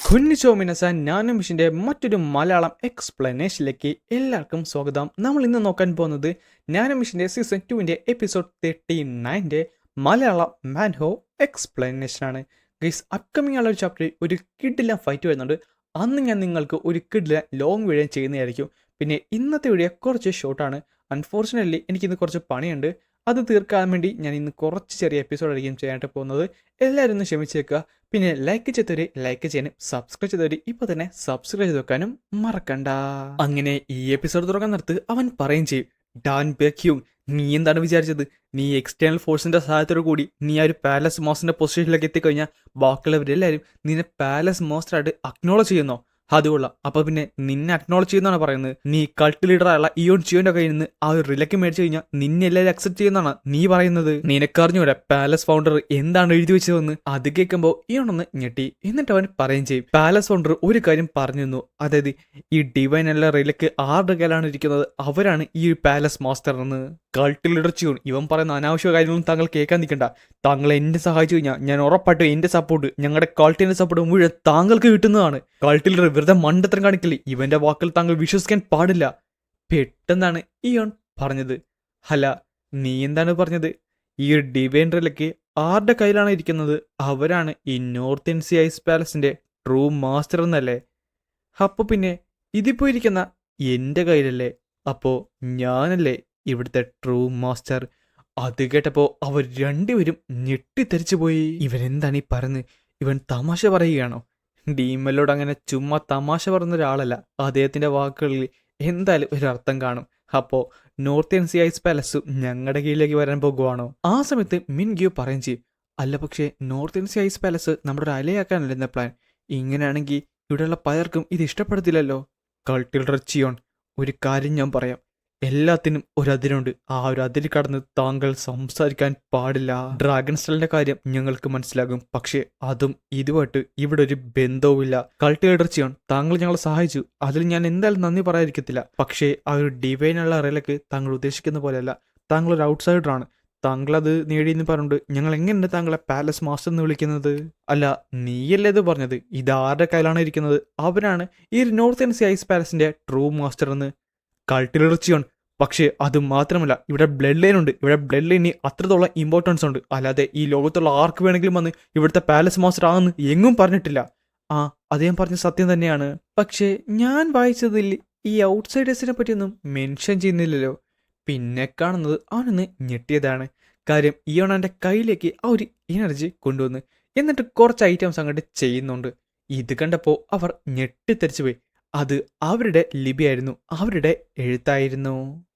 കുഞ്ഞിച്ചോ മിനസാൻ നാനും മിഷിൻ്റെ മറ്റൊരു മലയാളം എക്സ്പ്ലനേഷനിലേക്ക് എല്ലാവർക്കും സ്വാഗതം. നമ്മൾ ഇന്ന് നോക്കാൻ പോകുന്നത് നാനും മിഷിൻ്റെ സീസൺ 2 എപ്പിസോഡ് 39 മലയാളം മാൻഹോ എക്സ്പ്ലനേഷനാണ്. ഗൈസ്, അപ്കമിങ് ഉള്ള ഒരു ചാപ്റ്ററിൽ ഒരു കിഡില ഫൈറ്റ് വരുന്നുണ്ട്. അന്ന് ഞാൻ നിങ്ങൾക്ക് ഒരു കിഡില ലോങ് വീഡിയോ ചെയ്യുന്നതായിരിക്കും. പിന്നെ ഇന്നത്തെ വീഡിയോ കുറച്ച് ഷോർട്ടാണ്. അൺഫോർച്ചുനേറ്റ്ലി എനിക്കിന്ന് കുറച്ച് പണിയുണ്ട്. അത് തീർക്കാൻ വേണ്ടി ഞാൻ ഇന്ന് കുറച്ച് ചെറിയ എപ്പിസോഡായിരിക്കും ചെയ്യാനായിട്ട് പോകുന്നത്. എല്ലാവരും ഒന്ന് ക്ഷമിച്ചേക്കുക. പിന്നെ ലൈക്ക് ചെയ്തവര് ലൈക്ക് ചെയ്യാനും സബ്സ്ക്രൈബ് ചെയ്തവര് ഇപ്പോൾ തന്നെ സബ്സ്ക്രൈബ് ചെയ്ത് വെക്കാനും മറക്കണ്ട. അങ്ങനെ ഈ എപ്പിസോഡ് തുറക്കാൻ നിർത്ത് അവൻ പറയും ചെയ്യും, ഡാൻ ബെക്യൂങ്, നീ എന്താണ് വിചാരിച്ചത്? നീ എക്സ്റ്റേണൽ ഫോഴ്സിന്റെ സഹായത്തോടു കൂടി നീ ആ ഒരു പാലസ് മോസ്റ്ററിന്റെ പൊസിഷനിലേക്ക് എത്തിക്കഴിഞ്ഞാൽ ബാക്കിയുള്ളവരെല്ലാവരും നിന്നെ പാലസ് മോസ്റ്ററായിട്ട് അക്നോളജ് ചെയ്യുന്നോ? അതുകൊള്ളാം. അപ്പൊ പിന്നെ നിന്നെ അക്നോളജ് ചെയ്യുന്നതാണ് പറയുന്നത്. നീ കൾട്ട് ലീഡറായുള്ള ഇയോൺ ചിയോന്റെ കയ്യിൽ നിന്ന് ആ ഒരു റിലക്ക് മേടിച്ചു കഴിഞ്ഞാൽ നിന്നെ എല്ലാവരും അക്സെപ്റ്റ് ചെയ്യുന്നതാണ് നീ പറയുന്നത്. നിനക്കറിഞ്ഞൂടെ പാലസ് ഫൗണ്ടർ എന്താണ് എഴുതി വെച്ചതെന്ന്? അത് കേൾക്കുമ്പോൾ ഇയോൺ ഒന്ന് ഞെട്ടി. എന്നിട്ട് അവൻ പറയും ചെയ്യും, പാലസ് ഫൗണ്ടർ ഒരു കാര്യം പറഞ്ഞിരുന്നു, അതായത് ഈ ഡിവൈൻ അല്ല റിലക്ക് ആരുടെ കയ്യിലാണ് ഇരിക്കുന്നത് അവരാണ് ഈ പാലസ് മാസ്റ്റർ എന്ന്. കൾട്ട് ലീഡർ ചിയോൺ, ഇവൻ പറയുന്ന അനാവശ്യ കാര്യങ്ങളും താങ്കൾ കേൾക്കാൻ നിൽക്കണ്ട. താങ്കൾ എന്നെ സഹായിച്ചു കഴിഞ്ഞാൽ ഞാൻ ഉറപ്പായിട്ടും എന്റെ സപ്പോർട്ട്, ഞങ്ങളുടെ കൾട്ടിന്റെ സപ്പോർട്ട് മുഴുവൻ താങ്കൾക്ക് കിട്ടുന്നതാണ്. കൾട്ട് ലീഡർ വെറുതെ മണ്ടത്തരം കാണിക്കില്ലേ, ഇവന്റെ വാക്കുകൾ താങ്കൾ വിശ്വസിക്കാൻ പാടില്ല. പെട്ടെന്നാണ് ഇയോൺ പറഞ്ഞത്, അല്ല നീ എന്താണ് പറഞ്ഞത്? ഈ ഡിവൈൻ റിലക്ക് ആരുടെ കയ്യിലാണ് ഇരിക്കുന്നത് അവരാണ് ഈ നോർത്ത് എൻസി ഐസ് പാലസിന്റെ ട്രൂ മാസ്റ്റർ എന്നല്ലേ? അപ്പൊ പിന്നെ ഇതിപ്പോ ഇരിക്കുന്ന എന്റെ കയ്യിലല്ലേ? അപ്പോ ഞാനല്ലേ ഇവിടുത്തെ ട്രൂ മാസ്റ്റർ? അത് കേട്ടപ്പോ അവർ രണ്ടുപേരും ഞെട്ടിത്തെറിച്ചു പോയി. ഇവൻ എന്താണ് ഈ പറയുന്നത്? ഇവൻ തമാശ പറയുകയാണോ? ഡീമലോട് അങ്ങനെ ചുമ്മാ തമാശ പറയുന്ന ഒരാളല്ല. അദ്ദേഹത്തിന്റെ വാക്കുകളിൽ എന്തായാലും ഒരർത്ഥം കാണും. അപ്പോ നോർത്ത് എൻസി ഐസ് പാലസും ഞങ്ങളുടെ കീഴിലേക്ക് വരാൻ പോകുവാണോ? ആ സമയത്ത് മിൻഗ്യു പറയും ചെയ്യും, അല്ല പക്ഷേ നോർത്ത് എൻസി ഐസ് പാലസ് നമ്മുടെ ഒരു അലയാക്കാനല്ല എന്ന പ്ലാൻ. ഇങ്ങനെയാണെങ്കിൽ ഇവിടെയുള്ള പലർക്കും ഇത് ഇഷ്ടപ്പെടത്തില്ലല്ലോ. കൾട്ടിൽ ചിയോൺ, ഒരു കാര്യം ഞാൻ പറയാം, എല്ലാത്തിനും ഒരതിരുണ്ട്. ആ ഒരു അതിര് കടന്ന് താങ്കൾ സംസാരിക്കാൻ പാടില്ല. ഡ്രാഗൺ സ്റ്റലിന്റെ കാര്യം ഞങ്ങൾക്ക് മനസ്സിലാകും, പക്ഷെ അതും ഇതുമായിട്ട് ഇവിടെ ഒരു ബന്ധവുമില്ല. കൾട്ടിലേറ്റർ ചെയ്യാൻ താങ്കൾ ഞങ്ങളെ സഹായിച്ചു, അതിൽ ഞാൻ എന്തായാലും നന്ദി പറയാതിരിക്കത്തില്ല. പക്ഷേ ആ ഒരു ഡിവൈനുള്ള റിലക്ക് താങ്കൾ ഉദ്ദേശിക്കുന്ന പോലെയല്ല. താങ്കൾ ഒരു ഔട്ട്സൈഡറാണ്. താങ്കൾ അത് നേടിയെന്ന് പറഞ്ഞിട്ട് ഞങ്ങൾ എങ്ങനെയുണ്ട് താങ്കളെ പാലസ് മാസ്റ്റർ എന്ന് വിളിക്കുന്നത്? അല്ല, നീയല്ലേ ഇത് പറഞ്ഞത് ഇത് ആരുടെ കയ്യിലാണ് ഇരിക്കുന്നത് അവരാണ് ഈ നോർത്ത് എൻസി ഐസ് പാലസിന്റെ ട്രൂ മാസ്റ്റർ എന്ന്? കൾട്ടിലിറച്ചിയാണ്. പക്ഷേ അത് മാത്രമല്ല, ഇവിടെ ബ്ലഡ് ലൈൻ ഉണ്ട്. ഇവിടെ ബ്ലഡ് ലൈനിന് അത്രത്തോളം ഇമ്പോർട്ടൻസ് ഉണ്ട്. അല്ലാതെ ഈ ലോകത്തുള്ള ആർക്ക് വേണമെങ്കിലും വന്ന് ഇവിടുത്തെ പാലസ് മാസ്റ്റർ ആണെന്ന് എങ്ങും പറഞ്ഞിട്ടില്ല. ആ, അദ്ദേഹം പറഞ്ഞ സത്യം തന്നെയാണ്. പക്ഷേ ഞാൻ വായിച്ചതിൽ ഈ ഔട്ട്സൈഡേഴ്സിനെ പറ്റിയൊന്നും മെൻഷൻ ചെയ്യുന്നില്ലല്ലോ. പിന്നെ കാണുന്നത് അവനൊന്ന് ഞെട്ടിയതാണ്. കാര്യം ഇയോണന്റെ കയ്യിലേക്ക് ആ ഒരു എനർജി കൊണ്ടുവന്ന് എന്നിട്ട് കുറച്ച് ഐറ്റംസ് അങ്ങോട്ട് ചെയ്യുന്നുണ്ട്. ഇത് കണ്ടപ്പോൾ അവർ ഞെട്ടിത്തെറിച്ചു പോയി. അത് അവരുടെ ലിപിയായിരുന്നു, അവരുടെ എഴുത്തായിരുന്നു.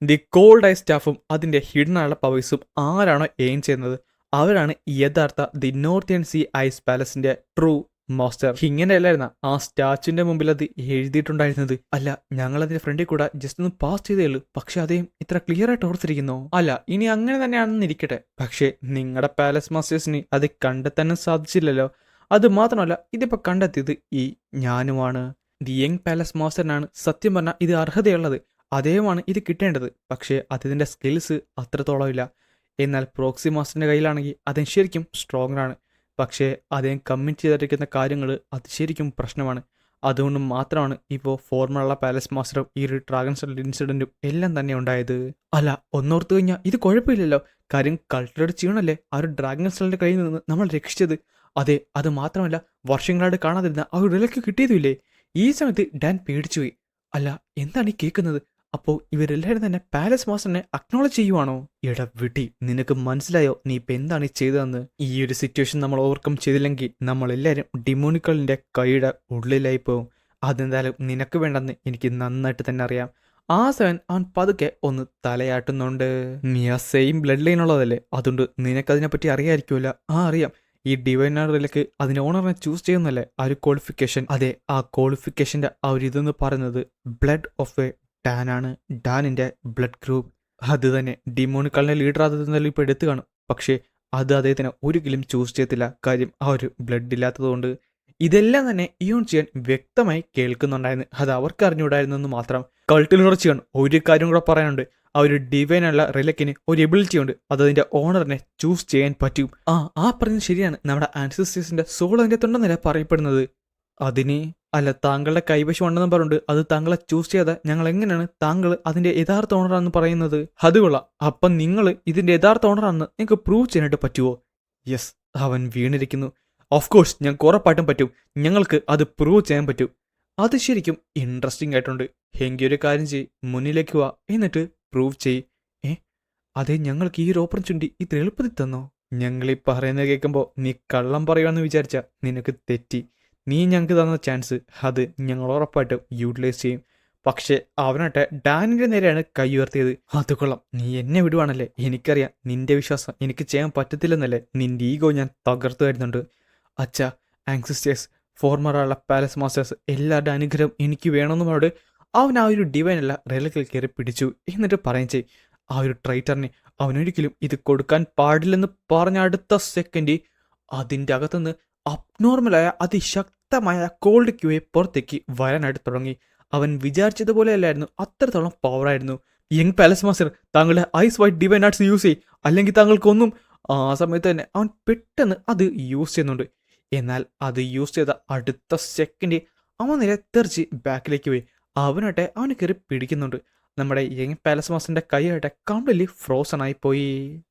ദി കോൾഡ് ഐ സ്റ്റാഫും അതിന്റെ ഹിഡൻ ആയുള്ള പവേഴ്സും ആരാണോ എയിം ചെയ്യുന്നത് അവരാണ് യഥാർത്ഥ ദി നോർത്ത് എൻസി ഐസ് പാലസിന്റെ ട്രൂ മാസ്റ്റർ. ഇങ്ങനെയല്ലായിരുന്ന ആ സ്റ്റാച്ചുവിന്റെ മുമ്പിൽ അത് എഴുതിയിട്ടുണ്ടായിരുന്നത്? അല്ല, ഞങ്ങൾ അതിന്റെ ഫ്രണ്ടിൽ കൂടെ ജസ്റ്റ് ഒന്ന് പാസ് ചെയ്തേ ഉള്ളൂ, പക്ഷെ അതേം ഇത്ര ക്ലിയർ ആയിട്ട് ഓർത്തിരിക്കുന്നു. അല്ല, ഇനി അങ്ങനെ തന്നെയാണെന്ന് ഇരിക്കട്ടെ, പക്ഷെ നിങ്ങളുടെ പാലസ് മാസ്റ്റേഴ്സിന് അത് കണ്ടെത്താനും സാധിച്ചില്ലല്ലോ. അത് മാത്രമല്ല, ഇതിപ്പോ കണ്ടെത്തിയത് ഈ ഞാനുമാണ്. ദി യങ് പാലസ് മാസ്റ്ററിനാണ് സത്യം പറഞ്ഞാൽ ഇത് അർഹതയുള്ളത്. അദ്ദേഹമാണ് ഇത് കിട്ടേണ്ടത്. പക്ഷേ അതിന്റെ സ്കിൽസ് അത്രത്തോളം ഇല്ല. എന്നാൽ പ്രോക്സി മാസ്റ്ററിന്റെ കയ്യിലാണെങ്കിൽ അദ്ദേഹം ശരിക്കും സ്ട്രോങ് ആണ്. പക്ഷേ അദ്ദേഹം കമ്മിറ്റ് ചെയ്തിരിക്കുന്ന കാര്യങ്ങൾ അത് ശരിക്കും പ്രശ്നമാണ്. അതുകൊണ്ട് മാത്രമാണ് ഇപ്പോൾ ഫോർമുള്ള പാലസ് മാസ്റ്ററും ഈ ഒരു ഡ്രാഗൺ സ്റ്റൽ ഇൻസിഡന്റും എല്ലാം തന്നെ ഉണ്ടായത്. അല്ല, ഒന്നോർത്ത് കഴിഞ്ഞാൽ ഇത് കുഴപ്പമില്ലല്ലോ. കാര്യം കൾട്ടിലേറ്റ് ചെയ്യണല്ലേ ആ ഒരു ഡ്രാഗൺ സ്റ്റലിന്റെ കയ്യിൽ നിന്ന് നമ്മൾ രക്ഷിച്ചത്. അതെ, അത് മാത്രമല്ല വർഷങ്ങളായിട്ട് കാണാതിരുന്ന ആ ഒരു വിലക്ക് കിട്ടിയതുമില്ലേ? ഈ സമയത്ത് ഡാൻ പേടിച്ചുപോയി. അല്ല, എന്താണ് ഈ കേൾക്കുന്നത്? അപ്പോൾ ഇവരെല്ലാവരും തന്നെ പാലസ് മാസ്റ്ററിനെ അക്നോളജ് ചെയ്യുവാണോ? എടാ വിട്ടി, നിനക്ക് മനസ്സിലായോ നീ ഇപ്പം എന്താണ് ഈ ചെയ്തതെന്ന്? ഈ ഒരു സിറ്റുവേഷൻ നമ്മൾ ഓവർകം ചെയ്തില്ലെങ്കിൽ നമ്മളെല്ലാവരും ഡിമോണിക്കളിന്റെ കൈയുടെ ഉള്ളിലായി പോകും. അതെന്തായാലും നിനക്ക് വേണ്ടെന്ന് എനിക്ക് നന്നായിട്ട് തന്നെ അറിയാം. ആ സെവൻ അവൻ പതുക്കെ ഒന്ന് തലയാട്ടുന്നുണ്ട്. നീ ആ സെയിം ബ്ലഡ് ലൈൻ ഉള്ളതല്ലേ, അതുകൊണ്ട് നിനക്കതിനെപ്പറ്റി അറിയാമായിരിക്കുമല്ലോ. ആ അറിയാം, ഈ ഡിവൈനറിലേക്ക് അതിന്റെ ഓണറിനെ ചൂസ് ചെയ്യുന്നല്ലേ ആ ഒരു ക്വാളിഫിക്കേഷൻ. അതെ, ആ ക്വാളിഫിക്കേഷന്റെ ആ ഒരു ഇതെന്ന് പറയുന്നത് ബ്ലഡ് ഓഫ് എ ഡാൻ ആണ്. ഡാനിന്റെ ബ്ലഡ് ഗ്രൂപ്പ്. അത് തന്നെ ഡിമോണിക്കളിന്റെ ലീഡർ അത് ഇപ്പോൾ എടുത്തു കാണും. പക്ഷേ അത് അദ്ദേഹത്തിന് ഒരിക്കലും ചൂസ് ചെയ്യത്തില്ല. കാര്യം ആ ഒരു ബ്ലഡ് ഇല്ലാത്തതുകൊണ്ട്. ഇതെല്ലാം തന്നെ ഇയോൺ ചെയ്യാൻ വ്യക്തമായി കേൾക്കുന്നുണ്ടായിരുന്നു. അത് അവർക്ക് അറിഞ്ഞുകൂടായിരുന്നെന്ന് മാത്രം. കൾട്ടിലൂടെ ചെയ്യാൻ ഒരു കാര്യം കൂടെ പറയാനുണ്ട്. ആ ഒരു ഡിവൈനുള്ള റിലക്കിന് ഒരു എബിലിറ്റി ഉണ്ട്, അത് അതിന്റെ ഓണറിനെ ചൂസ് ചെയ്യാൻ പറ്റും. ആ പറഞ്ഞത് ശരിയാണ്. നമ്മുടെ ആൻസിസ്റ്റേഴ്സിന്റെ സോൾ അതിന്റെ തൊണ്ടെന്നല്ല പറയപ്പെടുന്നത്. അതിന് അല്ല, താങ്കളുടെ കൈവശം ഉണ്ടെന്ന് പറഞ്ഞിട്ട് അത് താങ്കളെ ചൂസ് ചെയ്യാതെ ഞങ്ങൾ എങ്ങനെയാണ് താങ്കൾ അതിന്റെ യഥാർത്ഥ ഓണറാണെന്ന് പറയുന്നത്? അത് കൊള്ളാം. അപ്പം നിങ്ങൾ ഇതിന്റെ യഥാർത്ഥ ഓണറാണെന്ന് നിങ്ങൾക്ക് പ്രൂവ് ചെയ്യാനായിട്ട് പറ്റുമോ? യെസ്, അവൻ വീണിരിക്കുന്നു. ഓഫ് കോഴ്സ് ഞങ്ങൾക്ക് ഉറപ്പായിട്ടും പറ്റും. ഞങ്ങൾക്ക് അത് പ്രൂവ് ചെയ്യാൻ പറ്റും. അത് ശരിക്കും ഇൻട്രസ്റ്റിംഗ് ആയിട്ടുണ്ട്. എങ്കിൽ ഒരു കാര്യം ചെയ്യ്, മുന്നിലേക്ക് വാ, എന്നിട്ട് പ്രൂവ് ചെയ്യ്. ഏ അതെ, ഞങ്ങൾക്ക് ഈ ഒരു ഓപ്പർച്യൂണിറ്റി ഇത് എളുപ്പത്തിൽ തന്നോ? ഞങ്ങളീ പറയുന്നത് കേൾക്കുമ്പോൾ നീ കള്ളം പറയുമെന്ന് വിചാരിച്ച നിനക്ക് തെറ്റി. നീ ഞങ്ങൾക്ക് തന്ന ചാൻസ് അത് ഞങ്ങൾ ഉറപ്പായിട്ടും യൂട്ടിലൈസ് ചെയ്യും. പക്ഷേ അവനാട്ടെ ഡാനിന്റെ നേരെയാണ് കൈ ഉയർത്തിയത്. അത് കൊള്ളാം, നീ എന്നെ വിടുവാണല്ലേ? എനിക്കറിയാം നിന്റെ വിശ്വാസം എനിക്ക് ചെയ്യാൻ പറ്റത്തില്ലെന്നല്ലേ. നിന്റെ ഈഗോ ഞാൻ തകർത്തു വരുന്നുണ്ട്. അച്ഛാ, ആങ്സിസ്റ്റേഴ്സ്, ഫോർമറുള്ള പാലസ് മാസ്റ്റേഴ്സ്, എല്ലാവരുടെ അനുഗ്രഹം എനിക്ക് വേണമെന്ന് പറഞ്ഞിട്ട് അവൻ ആ ഒരു ഡിവൈനല്ല റെലക്കിൽ കയറി പിടിച്ചു. എന്നിട്ട് പറയും ചെയ്, ആ ഒരു ട്രൈറ്ററിനെ അവനൊരിക്കലും ഇത് കൊടുക്കാൻ പാടില്ലെന്ന് പറഞ്ഞ അടുത്ത സെക്കൻഡ് അതിൻ്റെ അകത്തുനിന്ന് അബ്നോർമലായ അതിശക്തമായ കോൾഡ് ക്യൂയെ പുറത്തേക്ക് വരാനായിട്ട് തുടങ്ങി. അവൻ വിചാരിച്ചതുപോലെയല്ലായിരുന്നു, അത്രത്തോളം പവറായിരുന്നു. യങ് പാലസ് മാസ്റ്റർ, താങ്കളുടെ ice white divine arts use ചെയ്യും, അല്ലെങ്കിൽ താങ്കൾക്കൊന്നും. ആ സമയത്ത് തന്നെ അവൻ പെട്ടെന്ന് അത് യൂസ് ചെയ്യുന്നുണ്ട്. എന്നാൽ അത് യൂസ് ചെയ്ത അടുത്ത സെക്കൻഡ് അവൻ നേരെ തെറിച്ച് ബാക്കിലേക്ക് പോയി. അവനാട്ടെ അവന് കയറി പിടിക്കുന്നുണ്ട്. നമ്മുടെ യങ് പാലസ് മാസ്റ്ററിന്റെ കൈയായിട്ട് കംപ്ലീറ്റ്ലി ഫ്രോസൺ ആയി പോയി.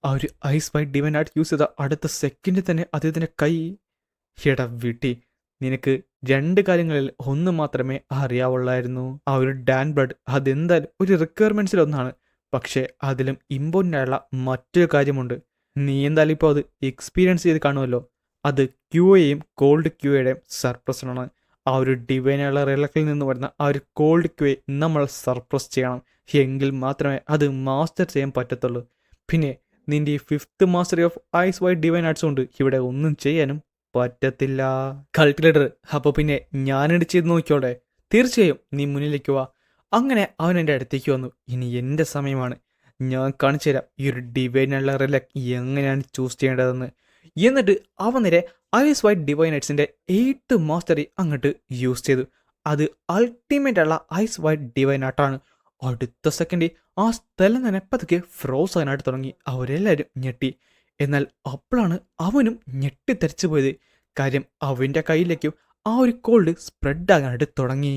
ആ ഒരു ice white divine art use ചെയ്ത അടുത്ത സെക്കൻഡിൽ തന്നെ അദ്ദേഹത്തിന്റെ കൈ വിട്ടി. നിനക്ക് രണ്ട് കാര്യങ്ങളിൽ ഒന്ന് മാത്രമേ അറിയാവുള്ളായിരുന്നു. ആ ഒരു ഡാൻ ബ്ലഡ് അതെന്തായാലും ഒരു റിക്വയർമെന്റ്സിലൊന്നാണ്. പക്ഷേ അതിലും ഇമ്പോർട്ടൻ്റ് ആയുള്ള മറ്റൊരു കാര്യമുണ്ട്. നീ എന്തായാലും ഇപ്പോൾ അത് എക്സ്പീരിയൻസ് ചെയ്ത് കാണുമല്ലോ. അത് ക്യൂയെയും കോൾഡ് ക്യൂയുടെയും സർപ്രസനാണ്. ആ ഒരു ഡിവൈനുള്ള റിലക്കിൽ നിന്ന് വരുന്ന ആ ഒരു കോൾഡ് ക്യൂയെ നമ്മൾ സർപ്രസ് ചെയ്യണം. എങ്കിൽ മാത്രമേ അത് മാസ്റ്റർ ചെയ്യാൻ പറ്റത്തുള്ളൂ. പിന്നെ നിന്റെ ഈ 5th mastery of ice white divine arts കൊണ്ട് ഇവിടെ ഒന്നും ചെയ്യാനും പറ്റത്തില്ല. കൾട്ടിലേറ്റർ, അപ്പോൾ പിന്നെ ഞാനിത് ചെയ്ത് നോക്കിയോടെ? തീർച്ചയായും നീ മുന്നിലേക്ക് വാ. അങ്ങനെ അവൻ എൻ്റെ അടുത്തേക്ക് വന്നു. ഇനി എൻ്റെ സമയമാണ്. ഞാൻ കാണിച്ചു തരാം ഈ ഒരു ഡിവൈനുള്ള റിലക് എങ്ങനെയാണ് ചൂസ് ചെയ്യേണ്ടതെന്ന്. എന്നിട്ട് അവൻ നേരെ ഐസ് വൈറ്റ് ഡിവൈൻ ആർട്സിൻ്റെ 8th മാസ്റ്ററി അങ്ങോട്ട് യൂസ് ചെയ്തു. അത് അൾട്ടിമേറ്റ് ഉള്ള ഐസ് വൈറ്റ് ഡിവൈൻ ആർട്ടാണ്. അടുത്ത സെക്കൻഡ് ആ സ്ഥലം തന്നെ പതുക്കെ ഫ്രോസ് ആകാനായിട്ട് തുടങ്ങി. അവരെല്ലാവരും ഞെട്ടി. എന്നാൽ അപ്പോഴാണ് അവനും ഞെട്ടിത്തെറിച്ചു പോയത്. കാര്യം അവൻ്റെ കയ്യിലേക്കും ആ ഒരു കോൾഡ് സ്പ്രെഡ് ആകാനായിട്ട് തുടങ്ങി.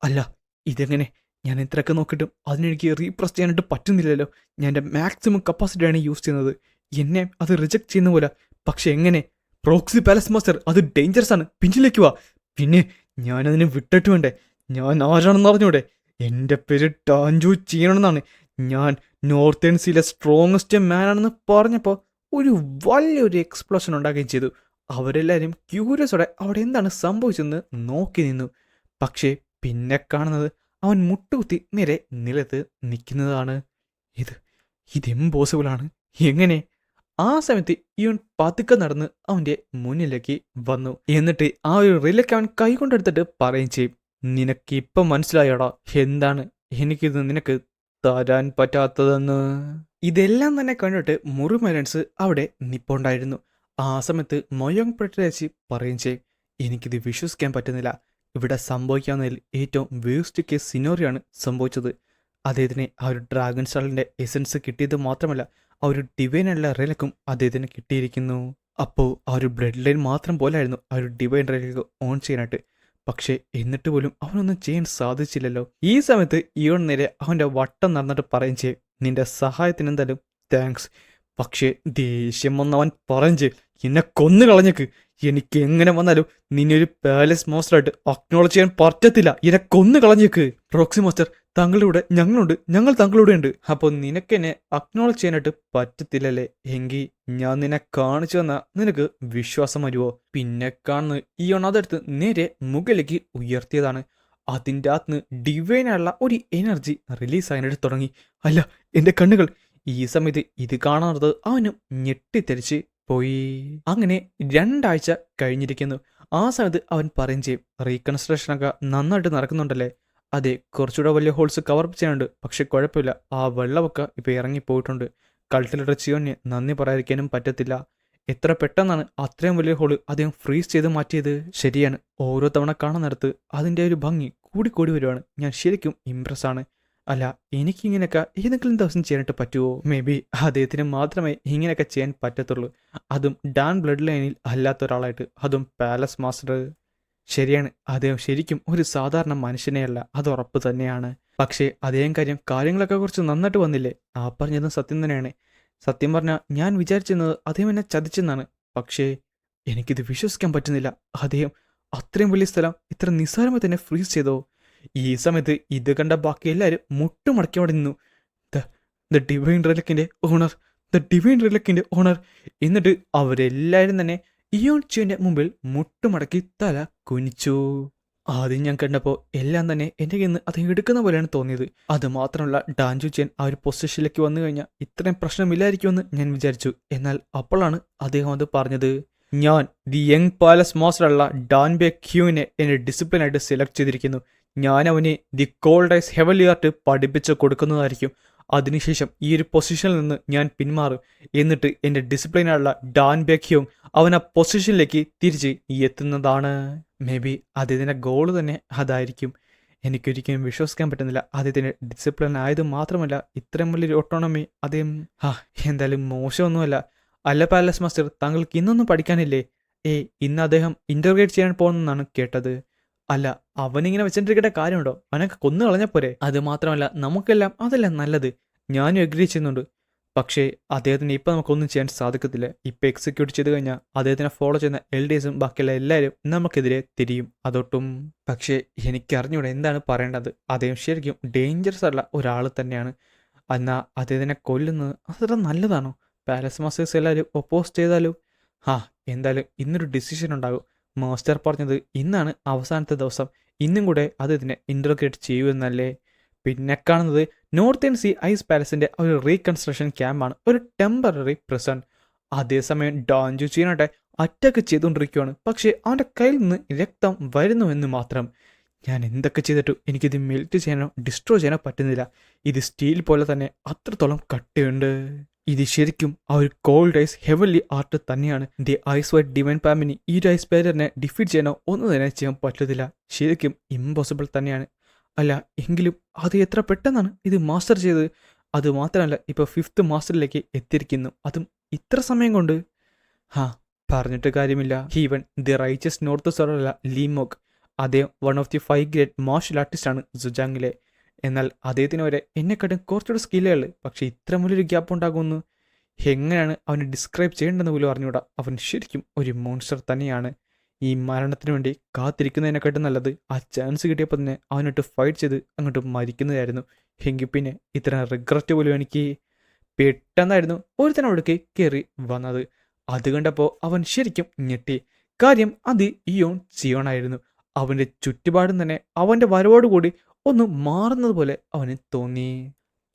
അല്ല, ഇതെങ്ങനെ? ഞാൻ ഇത്രയൊക്കെ നോക്കിയിട്ടും അതിനെനിക്ക് റീപ്രസ് ചെയ്യാനായിട്ട് പറ്റുന്നില്ലല്ലോ. ഞാൻ എൻ്റെ മാക്സിമം കപ്പാസിറ്റിയാണ് യൂസ് ചെയ്യുന്നത്. എന്നെ അത് റിജക്ട് ചെയ്യുന്ന പോലെ. പക്ഷെ എങ്ങനെ? പ്രോക്സി പാലസ് മാസ്റ്റർ, അത് ഡേഞ്ചറസ് ആണ്. പിന്നിലേക്ക് വാ. പിന്നെ ഞാനതിനെ വിട്ടിട്ട് വേണ്ടേ? ഞാൻ ആരാണെന്ന് അറിഞ്ഞൂടെ? എൻ്റെ പേര് ടാഞ്ചു ചെയ്യണമെന്നാണ്. ഞാൻ നോർത്തേൺ സീയിലെ സ്ട്രോങ്ങസ്റ്റ് മാൻ ആണെന്ന് പറഞ്ഞപ്പോൾ ഒരു വലിയൊരു എക്സ്പ്ലോഷൻ ഉണ്ടാക്കുകയും ചെയ്തു. അവരെല്ലാവരും ക്യൂരിയസോടെ അവിടെ എന്താണ് സംഭവിച്ചതെന്ന് നോക്കി നിന്നു. പക്ഷേ പിന്നെ കാണുന്നത് അവൻ മുട്ടുകുത്തി നേരെ നിലത്ത് നിൽക്കുന്നതാണ്. ഇത് ഇമ്പോസിബിളാണ്. എങ്ങനെ? ആ സമയത്ത് ഇവൻ പതുക്കെ നടന്ന് അവൻ്റെ മുന്നിലേക്ക് വന്നു. എന്നിട്ട് ആ ഒരു റിലക്ക് അവൻ കൈകൊണ്ടെടുത്തിട്ട് പറയുകയും ചെയ്യും, നിനക്ക് ഇപ്പം മനസ്സിലായോടാ എന്താണ് എനിക്കിത് നിനക്ക് തരാൻ പറ്റാത്തതെന്ന്. ഇതെല്ലാം തന്നെ കണ്ടിട്ട് മുറിമരൻസ് അവിടെ നിപ്പുണ്ടായിരുന്നു. ആ സമയത്ത് മൊയോങ് പ്രട്ടേച്ചി പറയുകയും ചെയ്യും, എനിക്കിത് വിശ്വസിക്കാൻ പറ്റുന്നില്ല. ഇവിടെ സംഭവിക്കാവുന്നതിൽ ഏറ്റവും വേസ്റ്റ് കേസ് സിനോറിയാണ് സംഭവിച്ചത്. അദ്ദേഹത്തിന് ആ ഒരു ഡ്രാഗൺ സ്റ്റാളിൻ്റെ എസൻസ് കിട്ടിയത് മാത്രമല്ല, ആ ഒരു ഡിവൈനുള്ള റിലക്കും അദ്ദേഹത്തിന് കിട്ടിയിരിക്കുന്നു. അപ്പോൾ ആ ഒരു ബ്ലഡ് ലൈൻ മാത്രം പോലായിരുന്നു ആ ഒരു ഡിവൈൻ റിലക്ക് ഓൺ ചെയ്യാനായിട്ട്. പക്ഷേ എന്നിട്ട് പോലും അവനൊന്നും ചെയ്യാൻ സാധിച്ചില്ലല്ലോ. ഈ സമയത്ത് ഇവൻ നേരെ അവൻ്റെ വട്ടം നടന്നിട്ട് പറയും ചെയ്യും, നിന്റെ സഹായത്തിന് എന്തായാലും താങ്ക്സ്. പക്ഷേ ദേഷ്യം വന്നവൻ പറയും ചെയ്യും, എന്നെ കൊന്നു കളഞ്ഞേക്ക്. എനിക്ക് എങ്ങനെ വന്നാലും നിന്നെ ഒരു പാലസ് മാസ്റ്ററായിട്ട് അക്നോളജ് ചെയ്യാൻ പറ്റത്തില്ല. എന്നെ കൊന്നു കളഞ്ഞേക്ക്. പ്രോക്സി മാസ്റ്റർ, താങ്കളുടെ കൂടെ ഞങ്ങളുണ്ട്, ഞങ്ങൾ താങ്കളുടെ ഉണ്ട്. അപ്പോൾ നിനക്ക് എന്നെ അക്നോളജ് ചെയ്യാനായിട്ട് പറ്റത്തില്ലല്ലേ? എങ്കിൽ ഞാൻ നിന്നെ കാണിച്ചു തന്നാൽ നിനക്ക് വിശ്വാസം വരുമോ? പിന്നെ കാണുന്നത് ഈ അതെടുത്ത് നേരെ മുകളിലേക്ക് ഉയർത്തിയതാണ്. അതിൻ്റെ അകത്തുനിന്ന് ഡിവൈനായുള്ള ഒരു എനർജി റിലീസ് ആകാനായിട്ട് തുടങ്ങി. അല്ല, എൻ്റെ കണ്ണുകൾ! ഈ സമയത്ത് ഇത് കാണാറുള്ളത് അവനും ഞെട്ടിത്തെറിച്ച് പോയി. അങ്ങനെ 2 ആഴ്ച കഴിഞ്ഞിരിക്കുന്നു. ആ സമയത്ത് അവൻ പറയും ചെയ്യും, റീകൺസ്ട്രക്ഷനൊക്കെ നന്നായിട്ട് നടക്കുന്നുണ്ടല്ലേ? അതെ, കുറച്ചുകൂടെ വലിയ ഹോൾസ് കവർ ചെയ്യാനുണ്ട്. പക്ഷെ കുഴപ്പമില്ല, ആ വെള്ളമൊക്കെ ഇപ്പോൾ ഇറങ്ങിപ്പോയിട്ടുണ്ട്. കൾട്ടിലേറ്റർ ചിയോനെ നന്ദി പറയാതിരിക്കാനും പറ്റത്തില്ല. എത്ര പെട്ടെന്നാണ് അത്രയും വലിയ ഹോള് അദ്ദേഹം ഫ്രീസ് ചെയ്ത് മാറ്റിയത്. ശരിയാണ്, ഓരോ തവണ കാണുന്നിടത്ത് അതിൻ്റെ ഒരു ഭംഗി കൂടി വരുവാണ്. ഞാൻ ശരിക്കും ഇംപ്രസ്സാണ്. അല്ല, എനിക്കിങ്ങനെയൊക്കെ ഏതെങ്കിലും ദിവസം ചെയ്യാനായിട്ട് പറ്റുമോ? മേ ബി അദ്ദേഹത്തിന് മാത്രമേ ഇങ്ങനെയൊക്കെ ചെയ്യാൻ പറ്റത്തുള്ളൂ. അതും ഡാൻ ബ്ലഡ് ലൈനിൽ അല്ലാത്ത ഒരാളായിട്ട്, അതും പാലസ് മാസ്റ്റർ. ശരിയാണ്, അദ്ദേഹം ശരിക്കും ഒരു സാധാരണ മനുഷ്യനെയല്ല, അത് ഉറപ്പ് തന്നെയാണ്. പക്ഷേ അതേ കാര്യങ്ങളൊക്കെ കുറച്ച് നന്നായിട്ട് വന്നില്ലേ? ആ പറഞ്ഞതും സത്യം തന്നെയാണ്. സത്യം പറഞ്ഞാൽ ഞാൻ വിചാരിച്ചിരുന്നത് അദ്ദേഹം എന്നെ ചതിച്ചെന്നാണ്. പക്ഷേ എനിക്കിത് വിശ്വസിക്കാൻ പറ്റുന്നില്ല. അദ്ദേഹം അത്രയും വലിയ സ്ഥലം ഇത്ര നിസ്സാരമായി തന്നെ ഫ്രീസ് ചെയ്തോ? ഈ സമയത്ത് ഇത് കണ്ട ബാക്കി എല്ലാവരും മുട്ടുമടക്കി അവിടെ നിന്നു. ദ ദ ഡിവൈൻ റിലക്കിന്റെ ഓണർ, ദ ഡിവൈൻ റിലക്കിന്റെ ഓണർ. എന്നിട്ട് അവരെല്ലാവരും തന്നെ ഇയോൺ ച്യൂവിന്റെ മുമ്പിൽ മുട്ടുമടക്കി തല കുനിച്ചു. ആദ്യം ഞാൻ കണ്ടപ്പോൾ എല്ലാം തന്നെ എൻ്റെ കയ്യിൽ നിന്ന് അത് എടുക്കുന്ന പോലെയാണ് തോന്നിയത്. അത് മാത്രമല്ല, ഡാൻജു ചെൻ ആ ഒരു പൊസിഷനിലേക്ക് വന്നു കഴിഞ്ഞാൽ ഇത്രയും പ്രശ്നമില്ലായിരിക്കുമെന്ന് ഞാൻ വിചാരിച്ചു. എന്നാൽ അപ്പോഴാണ് അദ്ദേഹം അത് പറഞ്ഞത്. ഞാൻ ദി യങ് പാലസ് മാസ്റ്ററുള്ള ഡാൻബെ ക്യൂവിനെ എന്നെ ഡിസിപ്ലിനായിട്ട് സെലക്ട് ചെയ്തിരിക്കുന്നു. ഞാൻ അവനെ the cold ice heavenly art പഠിപ്പിച്ച് കൊടുക്കുന്നതായിരിക്കും. അതിനുശേഷം ഈ ഒരു പൊസിഷനിൽ നിന്ന് ഞാൻ പിന്മാറും. എന്നിട്ട് എൻ്റെ ഡിസിപ്ലിനായുള്ള ഡാൻബെ ക്യൂങ് അവൻ ആ പൊസിഷനിലേക്ക് തിരിച്ച് എത്തുന്നതാണ്. മേ ബി അദ്ദേഹത്തിൻ്റെ ഗോൾ തന്നെ അതായിരിക്കും. എനിക്കൊരിക്കലും വിശ്വസിക്കാൻ പറ്റുന്നില്ല. അദ്ദേഹത്തിൻ്റെ ഡിസിപ്ലിൻ ആയത് മാത്രമല്ല, ഇത്രയും വലിയൊരു ഓട്ടോണമി അദ്ദേഹം എന്തായാലും മോശമൊന്നുമല്ല. അല്ല പാലസ് മാസ്റ്റർ, താങ്കൾക്ക് ഇന്നൊന്നും പഠിക്കാനില്ലേ? ഇന്ന് അദ്ദേഹം ഇൻ്റർഗ്രേറ്റ് ചെയ്യാൻ പോകുന്നെന്നാണ് കേട്ടത്. അല്ല, അവനിങ്ങനെ വെച്ചിട്ടിരിക്കേണ്ട കാര്യമുണ്ടോ? അവനൊക്കെ കൊന്നു കളഞ്ഞാൽ പോരെ? അത് മാത്രമല്ല, നമുക്കെല്ലാം അതല്ല നല്ലത്. ഞാനും എഗ്രി ചെയ്യുന്നുണ്ട്. പക്ഷേ അദ്ദേഹത്തിന് ഇപ്പം നമുക്കൊന്നും ചെയ്യാൻ സാധിക്കത്തില്ല. ഇപ്പം എക്സിക്യൂട്ട് ചെയ്ത് കഴിഞ്ഞാൽ അദ്ദേഹത്തിനെ ഫോളോ ചെയ്യുന്ന LDSും ബാക്കിയുള്ള എല്ലാവരും നമുക്കെതിരെ തിരിയും. അതൊട്ടും. പക്ഷേ എനിക്കറിഞ്ഞൂടെ എന്താണ് പറയേണ്ടത്. അദ്ദേഹം ശരിക്കും ഡേഞ്ചറസ് ആയിട്ടുള്ള ഒരാൾ തന്നെയാണ്. എന്നാൽ അദ്ദേഹത്തിനെ കൊല്ലുന്നത് അത്ര നല്ലതാണോ? പാലസ് മാസ്റ്റേഴ്സ് എല്ലാവരും ഒപ്പോസ് ചെയ്താലോ? എന്തായാലും ഇന്നൊരു ഡിസിഷൻ ഉണ്ടാകും. മാസ്റ്റർ പറഞ്ഞത് ഇന്നാണ് അവസാനത്തെ ദിവസം. ഇന്നും കൂടെ അദ്ദേഹത്തിനെ ഇൻ്റർഗ്രേറ്റ് ചെയ്യുമെന്നല്ലേ? പിന്നെ കാണുന്നത് നോർത്തേൺ സീ ഐസ് പാലസിൻ്റെ ഒരു റീകൺസ്ട്രക്ഷൻ ക്യാമ്പാണ്, ഒരു ടെമ്പററി പ്രിസൺ. അതേസമയം ഡാൻജു ചീനാട്ടെ അറ്റാക്ക് ചെയ്തുകൊണ്ടിരിക്കുകയാണ്. പക്ഷേ അവൻ്റെ കയ്യിൽ നിന്ന് രക്തം വരുന്നുവെന്ന് മാത്രം. ഞാൻ എന്തൊക്കെ ചെയ്തിട്ടും എനിക്കിത് മെൽറ്റ് ചെയ്യാനോ ഡിസ്ട്രോയ് ചെയ്യാനോ പറ്റുന്നില്ല. ഇത് സ്റ്റീൽ പോലെ തന്നെ അത്രത്തോളം കട്ടയുണ്ട്. ഇത് ശരിക്കും ആ ഒരു കോൾഡ് ഐസ് ഹെവൻലി ആർട്ട് തന്നെയാണ്. ദി ഐസ് വൈറ്റ് ഡിവൈൻ പാമിനി ഈ ഒരു ഐസ് ബാരിയറിനെ ഡിഫീറ്റ് ചെയ്യാനോ ഒന്നും തന്നെ ചെയ്യാൻ പറ്റത്തില്ല. ശരിക്കും ഇമ്പോസിബിൾ തന്നെയാണ്. അല്ല എങ്കിലും അത് എത്ര പെട്ടെന്നാണ് ഇത് മാസ്റ്റർ ചെയ്തത്. അത് മാത്രമല്ല, ഇപ്പോൾ 5th മാസ്റ്ററിലേക്ക് എത്തിയിരിക്കുന്നു, അതും ഇത്ര സമയം കൊണ്ട്. പറഞ്ഞിട്ട് കാര്യമില്ല. ഈവൻ ദി റൈച്ചസ് നോർത്ത് സോറുള്ള ലീമോക്ക്, അദ്ദേഹം one of the 5 great martial ആർട്ടിസ്റ്റാണ് സുജാങ്ങിലെ. എന്നാൽ അദ്ദേഹത്തിന് വരെ എന്നെക്കാട്ടും കുറച്ചുകൂടെ സ്കില്ലുകൾ. പക്ഷേ ഇത്ര വലിയൊരു ഗ്യാപ്പ് ഉണ്ടാകുമെന്ന് എങ്ങനെയാണ് അവന് ഡിസ്ക്രൈബ് ചെയ്യേണ്ടെന്ന് പോലും അറിഞ്ഞൂടാ. അവൻ ശരിക്കും ഒരു മോൺസ്റ്റർ തന്നെയാണ്. ഈ മരണത്തിന് വേണ്ടി കാത്തിരിക്കുന്നതിനെക്കാട്ടും നല്ലത് ആ ചാൻസ് കിട്ടിയപ്പോൾ തന്നെ അവനോട്ട് ഫൈറ്റ് ചെയ്ത് അങ്ങോട്ട് മരിക്കുന്നതായിരുന്നു. എങ്കിൽ പിന്നെ ഇത്ര റിഗ്രറ്റ് പോലും എനിക്ക്. പെട്ടെന്നായിരുന്നു ഒരുത്തൻ അവിടേക്ക് കയറി വന്നത്. അത് കണ്ടപ്പോൾ അവൻ ശരിക്കും ഞെട്ടി. കാര്യം അത് ഇയോൺ സിയോണായിരുന്നു. അവൻ്റെ ചുറ്റുപാടും തന്നെ അവൻ്റെ വരവോടുകൂടി ഒന്ന് മാറുന്നത് പോലെ അവന് തോന്നി.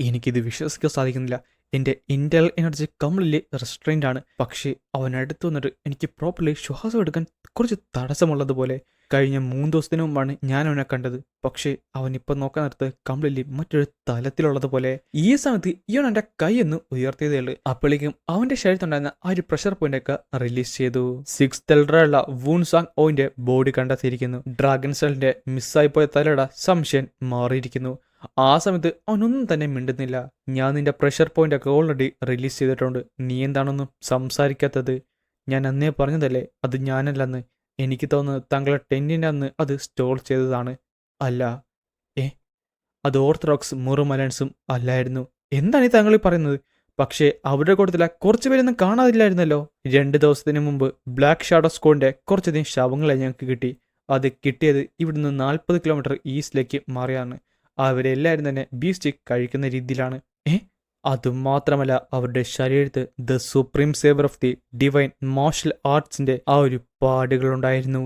എനിക്കിത് വിശ്വസിക്കാൻ സാധിക്കുന്നില്ല. എൻ്റെ ഇൻ്റൽ എനർജി കംപ്ലീറ്റ്ലി റെസ്ട്രെയിൻഡ് ആണ്. പക്ഷേ അവനടുത്ത് വന്നിട്ട് എനിക്ക് പ്രോപ്പർലി ശ്വാസം എടുക്കാൻ കുറച്ച് തടസ്സമുള്ളതുപോലെ. കഴിഞ്ഞ 3 ദിവസത്തിന് മുമ്പാണ് ഞാൻ അവനെ കണ്ടത്. പക്ഷേ അവനിപ്പം നോക്കാൻ നേരത്ത് കംപ്ലീറ്റ്ലി മറ്റൊരു തലത്തിലുള്ളതുപോലെ. ഈ സമയത്ത് ഇവൻ എൻ്റെ കൈയൊന്ന് ഉയർത്തിയതേ ഉള്ളൂ. അപ്പോഴേക്കും അവൻ്റെ ശരീരത്തുണ്ടായിരുന്ന ആ ഒരു പ്രഷർ പോയിന്റൊക്കെ റിലീസ് ചെയ്തു. 6th എൽഡറുള്ള വൂൺ സാങ് ഓയിൻ്റെ ബോഡി കണ്ടെത്തിയിരിക്കുന്നു. ഡ്രാഗൺ സെല്ലിൻ്റെ മിസ്സായിപ്പോയ തലയുടെ സംശയം മാറിയിരിക്കുന്നു. ആ സമയത്ത് അവനൊന്നും തന്നെ മിണ്ടുന്നില്ല. ഞാൻ നിന്റെ പ്രഷർ പോയിന്റ് ഒക്കെ ഓൾറെഡി റിലീസ് ചെയ്തിട്ടുണ്ട്. നീ എന്താണൊന്നും സംസാരിക്കാത്തത്? ഞാൻ അന്നേ പറഞ്ഞതല്ലേ അത് ഞാനല്ലെന്ന്. എനിക്ക് തോന്നുന്നത് താങ്കളെ ടെന്നിൻ്റെ അന്ന് അത് സ്റ്റോൾ ചെയ്തതാണ്. അല്ല. അത് ഓർത്തഡോക്സ് മുറുമലൻസും അല്ലായിരുന്നു. എന്താണ് ഈ താങ്കൾ പറയുന്നത്? പക്ഷേ അവരുടെ കൂട്ടത്തില കുറച്ച് പേരൊന്നും കാണാതില്ലായിരുന്നല്ലോ. 2 ദിവസത്തിന് മുമ്പ് ബ്ലാക്ക് ഷാഡോ സ്കോഡിൻ്റെ കുറച്ചധികം ശവങ്ങളെ ഞങ്ങൾക്ക് കിട്ടി. അത് കിട്ടിയത് ഇവിടുന്ന് 40 കിലോമീറ്റർ ഈസ്റ്റിലേക്ക് മാറിയാണ്. അവരെല്ലാവരും തന്നെ ബീസ്റ്റ് കഴിക്കുന്ന രീതിയിലാണ്. അതുമാത്രമല്ല, അവരുടെ ശരീരത്ത് the supreme saver of the divine martial ആർട്സിന്റെ ആ ഒരു പാടുകളുണ്ടായിരുന്നു.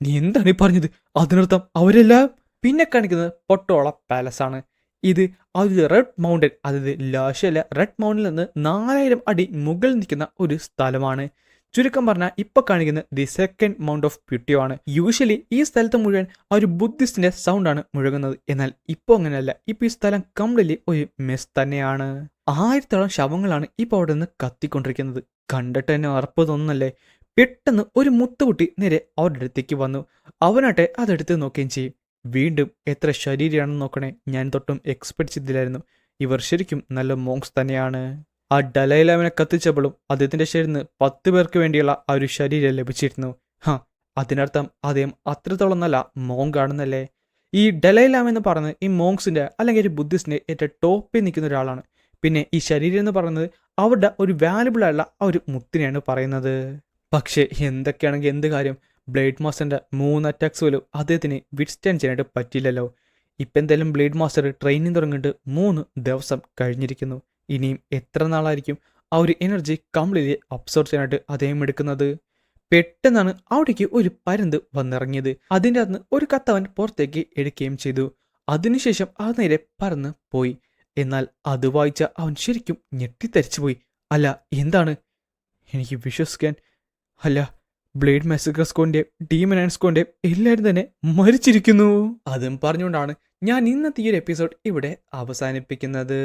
നീ എന്താണ് ഈ പറഞ്ഞത്? അതിനർത്ഥം അവരെല്ലാം. പിന്നെ കാണിക്കുന്നത് പൊട്ടോള പാലസ് ആണ്. ഇത് ഒരു റെഡ് മൗണ്ടൻ, അതായത് ലാഷല റെഡ് മൗണ്ടനിൽ നിന്ന് 4000 അടി മുകളിൽ നിൽക്കുന്ന ഒരു സ്ഥലമാണ്. ചുരുക്കം പറഞ്ഞാൽ ഇപ്പൊ കാണിക്കുന്ന ദി സെക്കൻഡ് മൗണ്ട് ഓഫ് പ്യൂട്ടിയോ ആണ്. യൂഷ്വലി ഈ സ്ഥലത്ത് മുഴുവൻ ആ ഒരു ബുദ്ധിസ്റ്റിന്റെ സൗണ്ടാണ് മുഴങ്ങുന്നത്. എന്നാൽ ഇപ്പോൾ അങ്ങനെയല്ല. ഇപ്പൊ ഈ സ്ഥലം കംപ്ലീറ്റ്ലി ഒരു മെസ് തന്നെയാണ്. 1000ഓളം ശവങ്ങളാണ് ഇപ്പൊ അവിടെ നിന്ന് കത്തിക്കൊണ്ടിരിക്കുന്നത്. കണ്ടിട്ട് തന്നെ ഉറപ്പ് തോന്നുന്നല്ലേ? പെട്ടെന്ന് ഒരു മുത്തുകുട്ടി നേരെ അവരുടെ അടുത്തേക്ക് വന്നു. അവനാട്ടെ അതെടുത്ത് നോക്കുകയും ചെയ്യും. വീണ്ടും എത്ര ശരീരമാണെന്ന് നോക്കണേ. ഞാൻ തൊട്ടും എക്സ്പെക്ട് ചെയ്തില്ലായിരുന്നു. ഇവർ ശരിക്കും നല്ല മോങ്സ് തന്നെയാണ്. ആ ഡലൈലാമിനെ കത്തിച്ചപ്പോഴും അദ്ദേഹത്തിന്റെ ശരീരത്തിന് 10 പേർക്ക് വേണ്ടിയുള്ള ആ ഒരു ശരീരം ലഭിച്ചിരുന്നു. അതിനർത്ഥം അദ്ദേഹം അത്രത്തോളം നല്ല മോങ്ക് ആണെന്നല്ലേ. ഈ ഡലൈലാമ എന്ന് പറയുന്നത് ഈ മോങ്സിന്റെ അല്ലെങ്കിൽ ഒരു ബുദ്ധിസ്റ്റിന്റെ ഏറ്റവും ടോപ്പിൽ നിൽക്കുന്ന ഒരാളാണ്. പിന്നെ ഈ ശരീരം എന്ന് പറയുന്നത് അവരുടെ ഒരു വാല്യുബിൾ ആയുള്ള ആ ഒരു മുത്തിനെയാണ് പറയുന്നത്. പക്ഷേ എന്തൊക്കെയാണെങ്കിൽ എന്ത് കാര്യം, ബ്ലേഡ് മാസ്റ്ററിന്റെ 3 അറ്റാക്സ് പോലും അദ്ദേഹത്തിന് വിറ്റ്സ്റ്റാൻഡ് ചെയ്യാനായിട്ട് പറ്റിയില്ലല്ലോ. ഇപ്പം എന്തായാലും ബ്ലേഡ് മാസ്റ്റർ ട്രെയിനിങ് തുടങ്ങിയിട്ട് 3 ദിവസം കഴിഞ്ഞിരിക്കുന്നു. ഇനിയും എത്ര നാളായിരിക്കും ആ ഒരു എനർജി കംപ്ലീറ്റ്ലി അബ്സോർബ് ചെയ്യാനായിട്ട് അദ്ദേഹം എടുക്കുന്നത്. പെട്ടെന്നാണ് അവിടേക്ക് ഒരു പരുന്ത് വന്നിറങ്ങിയത്. അതിൻ്റെ അകത്ത് ഒരു കത്തവൻ പുറത്തേക്ക് എടുക്കുകയും ചെയ്തു. അതിനുശേഷം അത് നേരെ പറന്ന് പോയി. എന്നാൽ അത് വായിച്ച അവൻ ശരിക്കും ഞെട്ടിത്തരിച്ചു പോയി. അല്ല, എന്താണ് എനിക്ക് വിശ്വസിക്കാൻ, അല്ല, ബ്ലേഡ് മാസക്കർ സ്ക്വാഡിന്റെ ഡീമൻ ആൻഡ് സ്ക്വാഡിന്റെ എല്ലാവരും തന്നെ മരിച്ചിരിക്കുന്നു. അതും പറഞ്ഞുകൊണ്ടാണ് ഞാൻ ഇന്നത്തെ ഈ ഒരു എപ്പിസോഡ് ഇവിടെ അവസാനിപ്പിക്കുന്നത്.